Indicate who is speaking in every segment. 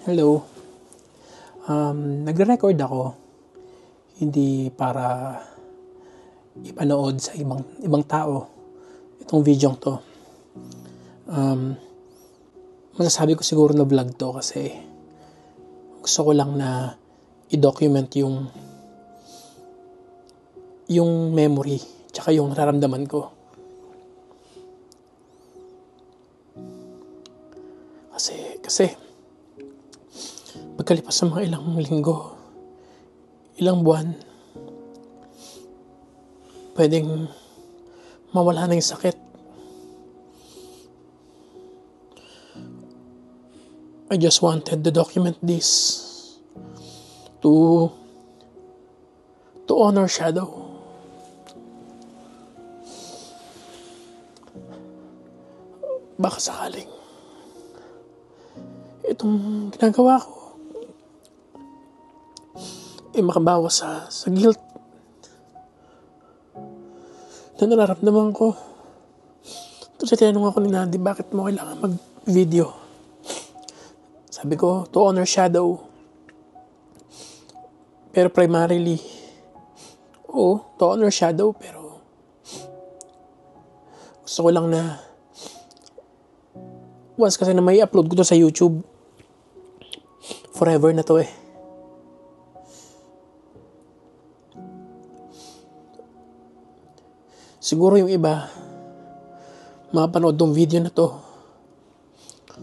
Speaker 1: Hello. Nagre-record ako hindi para ipanood sa ibang tao itong video to. Masasabi ko siguro na vlog to kasi gusto ko lang na i-document yung memory tsaka yung nararamdaman ko. Kasi pagkalipas ng mga ilang linggo, ilang buwan, pwedeng mawala na yung sakit. I just wanted to document this to honor Shadow. Baka sakaling itong ginagawa ko makabawas sa guilt na nararamdaman ko. Kasi tinanong ako ni Nandi, bakit mo kailangan mag-video? Sabi ko, to honor Shadow. Pero primarily, to honor Shadow, pero gusto ko lang na once kasi na may upload ko to sa YouTube, forever na to eh. Siguro yung iba, mapanood tong video na to,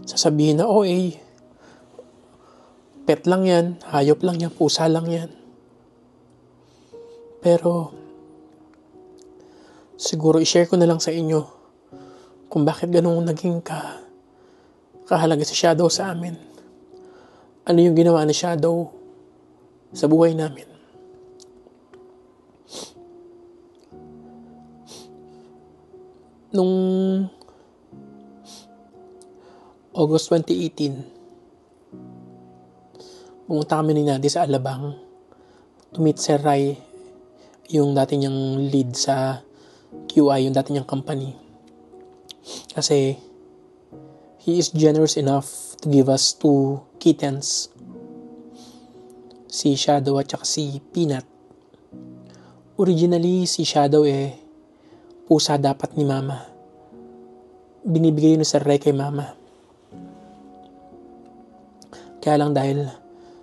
Speaker 1: sasabihin na, pet lang yan, hayop lang yan, pusa lang yan. Pero, siguro i-share ko na lang sa inyo kung bakit ganun naging kahalaga si Shadow sa amin. Ano yung ginawa ni Shadow sa buhay namin. Nung August 2018, pumunta kami ni Nadi sa Alabang to meet Sir Rai, yung dati niyang lead sa QI, yung dati niyang company. Kasi he is generous enough to give us 2 kittens, si Shadow at saka si Peanut. Originally, si Shadow pusa dapat ni Mama. Binibigay yun sa Rai kay Mama. Kaya lang dahil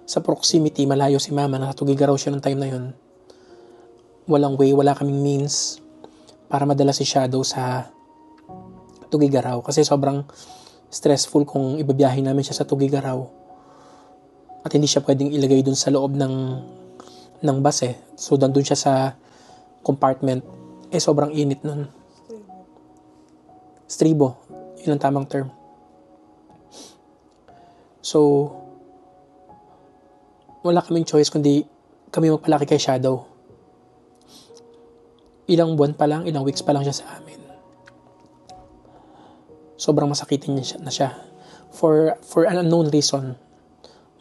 Speaker 1: sa proximity, malayo si Mama, nakatugigaraw siya ng time na yun. Wala kaming means para madala si Shadow sa Tugigaraw. Kasi sobrang stressful kung ibabiyahin namin siya sa Tugigaraw. At hindi siya pwedeng ilagay dun sa loob ng bus eh. So, dandun siya sa compartment. Sobrang init nun. Stribo. Yun ang tamang term. So, wala kaming choice kundi kami magpalaki kay Shadow. Ilang buwan pa lang, ilang weeks pa lang siya sa amin. Sobrang masakitin na siya. For an unknown reason,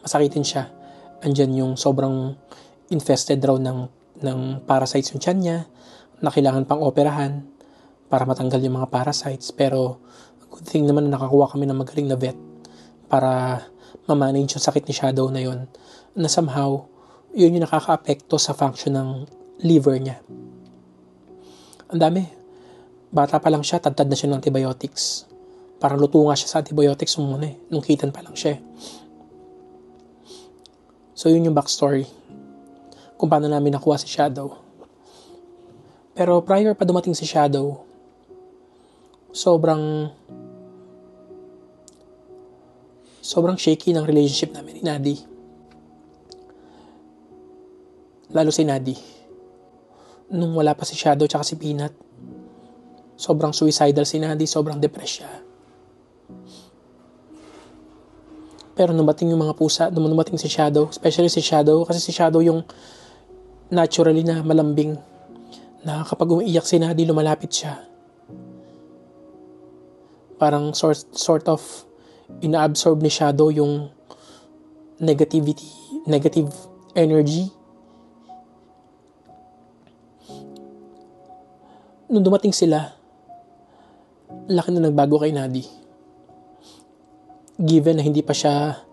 Speaker 1: masakitin siya. Andyan yung sobrang infested raw ng parasites yung tiyan niya, na kailangan pang operahan para matanggal yung mga parasites. Pero good thing naman na nakakuha kami ng magaling na vet para ma-manage yung sakit ni Shadow na yun, na somehow yun yung nakaka-apekto sa function ng liver niya. Ang dami. Bata pa lang siya, tad na siya ng antibiotics. Parang luto nga siya sa antibiotics nung kitten pa lang siya. So yun yung backstory kung paano namin nakuha si Shadow. Pero prior pa dumating si Shadow, sobrang shaky ng relationship namin ni Nadi. Lalo si Nadi. Nung wala pa si Shadow tsaka si Peanut, sobrang suicidal si Nadi, sobrang depressed siya. Pero nung dumating si Shadow, especially si Shadow, kasi si Shadow yung naturally na malambing, na kapag umiiyak si Nadi, lumalapit siya. Parang sort of ina-absorb ni Shadow yung negative energy. Nung dumating sila, laki na nagbago kay Nadi. Given na hindi pa siya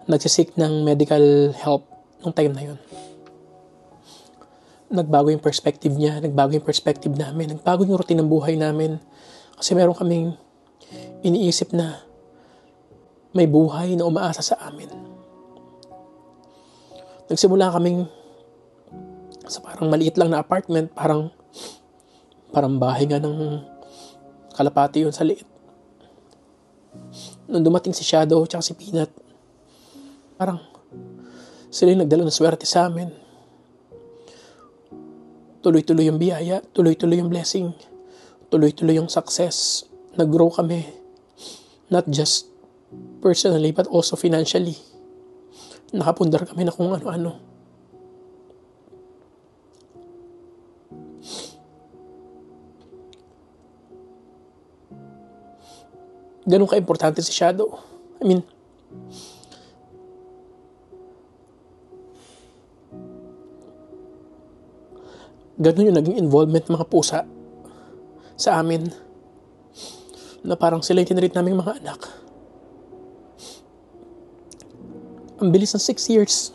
Speaker 1: nagsisik ng medical help nung time na yun. Nagbago yung perspective niya, nagbago yung perspective namin, nagbago yung routine ng buhay namin. Kasi meron kaming iniisip na may buhay na umaasa sa amin. Nagsimula kaming sa parang maliit lang na apartment, parang bahay nga ng kalapati yun sa liit. Nung dumating si Shadow at si Peanut, parang sila yung nagdala ng swerte sa amin. Tuloy-tuloy yung biyaya, tuloy-tuloy yung blessing, tuloy-tuloy yung success. Nag-grow kami, not just personally but also financially. Nakapundar kami na kung ano-ano. Ganun ka-importante si Shadow. I mean, ganun yung naging involvement ng mga pusa sa amin. Na parang sila yung tinreat naming mga anak. Ang bilis ng 6 years.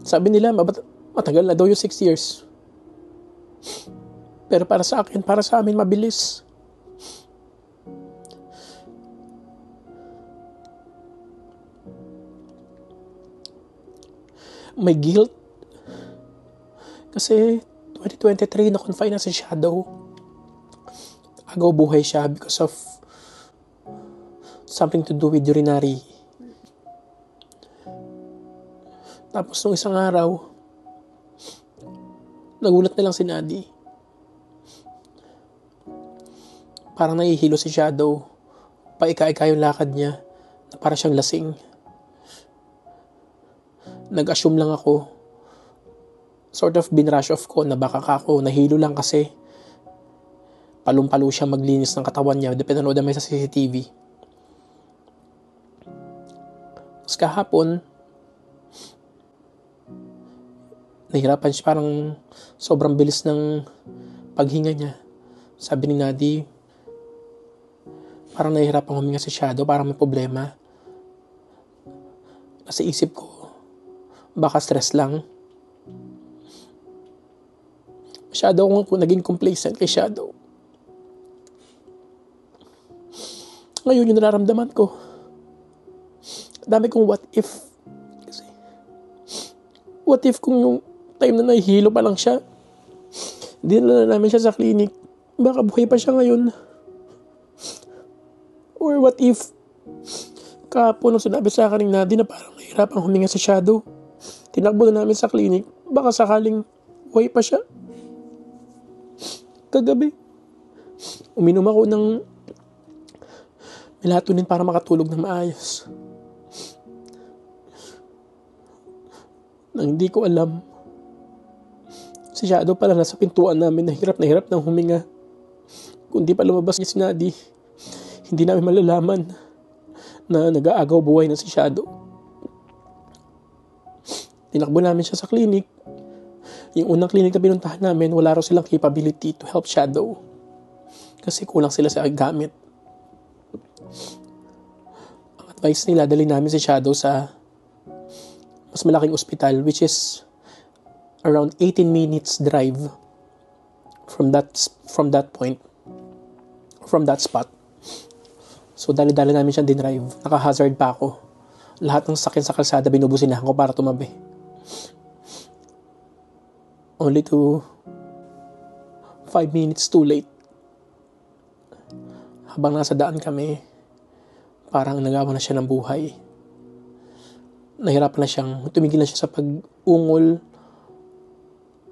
Speaker 1: Sabi nila, matagal na daw yung 6 years. Pero para sa akin, para sa amin, mabilis. May guilt. Kasi 2023 na-confine na si Shadow. Agaw buhay siya because of something to do with urinary. Tapos nung isang araw, nagulat na lang si Nadi. Parang nahihilo si Shadow. Paika-ika yung lakad niya. Na para siyang lasing. Nag-assume lang ako. Sort of binrush off ko na baka ako nahilo lang kasi palong-palo siya maglinis ng katawan niya. Pinanood namin sa CCTV. Tapos kahapon, nahirapan siya, parang sobrang bilis ng paghinga niya. Sabi ni Nadi, parang nahihirapan huminga si Shadow, parang may problema. Nasa isip ko, baka stress lang. Shadow kung naging complacent kay Shadow. Ngayon yung nararamdaman ko, dami kong what if. Kasi, what if kung yung time na nahihilo pa lang siya, dinala namin siya sa clinic, baka buhay pa siya ngayon. Or what if kahapon nung sinabi sa akin ng Nadi na parang nahihirapan huminga si Shadow, tinakbo na namin sa clinic, baka sakaling buhay pa siya. Kagabi, uminom ako ng melatonin para makatulog ng maayos. Nang hindi ko alam, si Shadow pala nasa pintuan namin, na hirap ng huminga. Kung di pa lumabas niya si Nadi, hindi namin malalaman na nag-aagaw buhay na si Shadow. Tinakbo namin siya sa clinic. Yung unang clinic na pinuntahan namin, wala raw silang capability to help Shadow. Kasi kulang sila sa gamit. Ang advice nila, dali namin si Shadow sa mas malaking ospital, which is around 18 minutes drive from that point, from that spot. So dali-dali namin siyang dinrive. Naka-hazard pa ako. Lahat ng sakyan sa kalsada binubusinahan ko para tumabi. Only to 5 minutes too late. Habang nasa daan kami, parang nagawa na siya ng buhay. Nahirapan na siyang, tumigil na siya sa pag-ungol.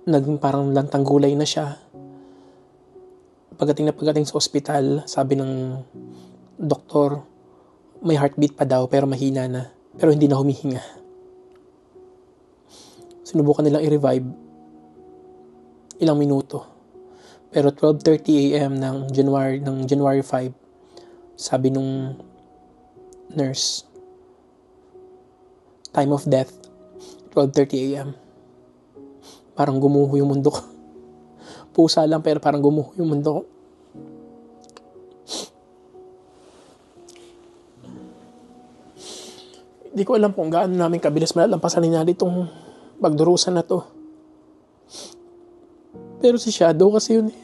Speaker 1: Naging parang lantang gulay na siya. Pagdating sa ospital, sabi ng doktor, may heartbeat pa daw pero mahina na. Pero hindi na humihinga. Sinubukan nilang i-revive. Ilang minuto. Pero 12:30 a.m. ng January 5, sabi nung nurse, time of death, 12:30 a.m. Parang gumuho yung mundo ko. Pusa lang pero parang gumuho yung mundo ko. Di ko alam kung gaano namin kabilis malalampasan ni Nali itong pagdurusan na to. Pero si Shadow kasi yun eh.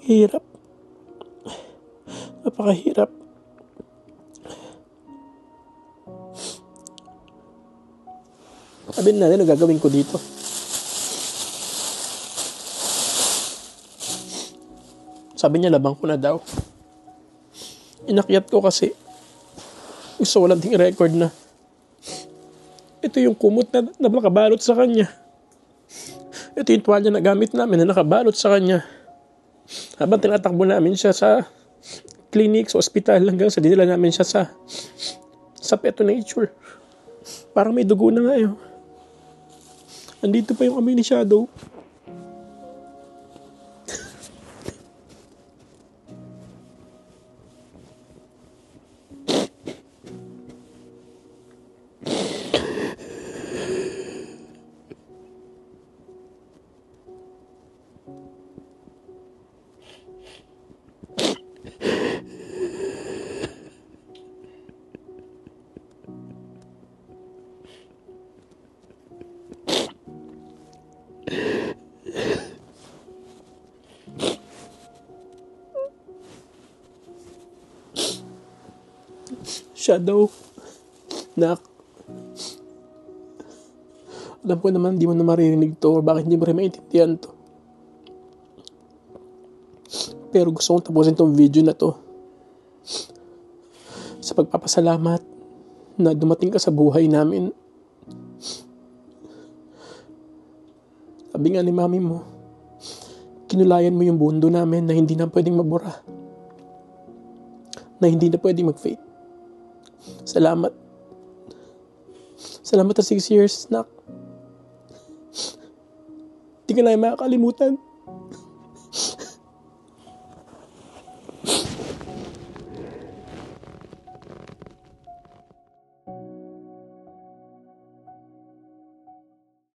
Speaker 1: Hirap. Napakahirap. Sabi na ano gagawin ko dito. Sabi niya labang ko na daw. Inakyat ko kasi gusto ko lang ting record na ito yung kumot na nakabalot sa kanya. Ito yung tuwalya na gamit namin na nakabalot sa kanya. Habang tinatakbo namin siya sa clinic, sa ospital, hanggang sa dinala namin siya sa Peto Nature. Parang may dugo na nga yun. Andito pa yung amoy ni Shadow. Shadow, nak, alam ko naman di mo na maririnig to or bakit hindi mo rin maintindihan to. Pero gusto kong tapusin tong video na to sa pagpapasalamat na dumating ka sa buhay namin. Sabi nga ni mami mo, kinulayan mo yung bundo namin na hindi na pwedeng mabura, na hindi na pwedeng mag-fade. Salamat. Salamat sa 6 years, nak. Di ka na makakalimutan.